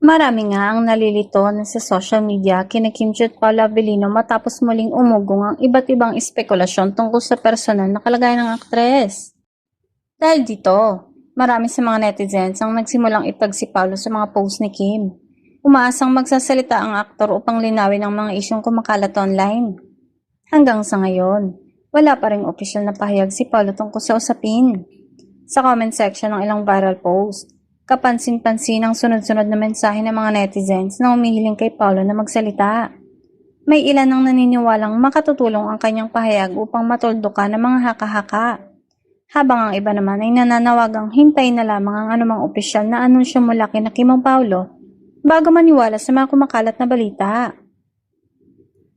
Marami nga ang nalilito na sa social media kina Kim Chiat Paul Avellino matapos muling umugong ang iba't ibang espekulasyon tungkol sa personal na kalagayan ng aktres. Dahil dito, marami sa mga netizens ang nagsimulang ipagsipalos sa mga post ni Kim. Umaasang magsasalita ang aktor upang linawin ang mga isyong kumakalat online. Hanggang sa ngayon, wala pa ring opisyal na pahayag si Paulo tungkol sa usapin. Sa comment section ng ilang viral post, kapansin-pansin ang sunod-sunod na mensahe ng mga netizens na humihiling kay Paulo na magsalita. May ilan ang naniniwalang makatutulong ang kanyang pahayag upang matuldukan ng mga haka-haka. Habang ang iba naman ay nananawagang hintayin na lamang ang anumang opisyal na anunsyo mula kina Kim Paulo bago maniwala sa mga kumakalat na balita.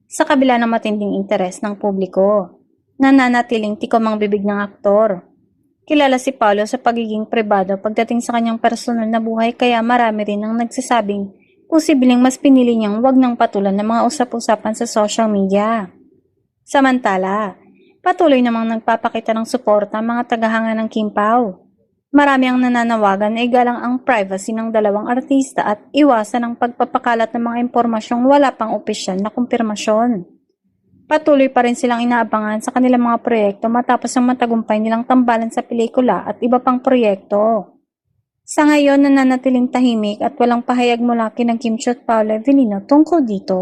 Sa kabila ng matinding interes ng publiko, nananatiling tikom ang bibig ng aktor. Kilala si Paulo sa pagiging pribado pagdating sa kanyang personal na buhay kaya marami rin ang nagsasabing posibleng mas pinili niyang wag nang patulan ng mga usap-usapan sa social media. Samantala, patuloy namang nagpapakita ng suporta ang mga tagahanga ng Kim Pao. Marami ang nananawagan na igalang ang privacy ng dalawang artista at iwasan ang pagpapakalat ng mga impormasyong wala pang opisyal na kumpirmasyon. Patuloy pa rin silang inaabangan sa kanilang mga proyekto matapos ang matagumpay nilang tambalan sa pelikula at iba pang proyekto. Sa ngayon, nananatiling tahimik at walang pahayag mula kina Kim Chiat Paul Avellino tungkol dito.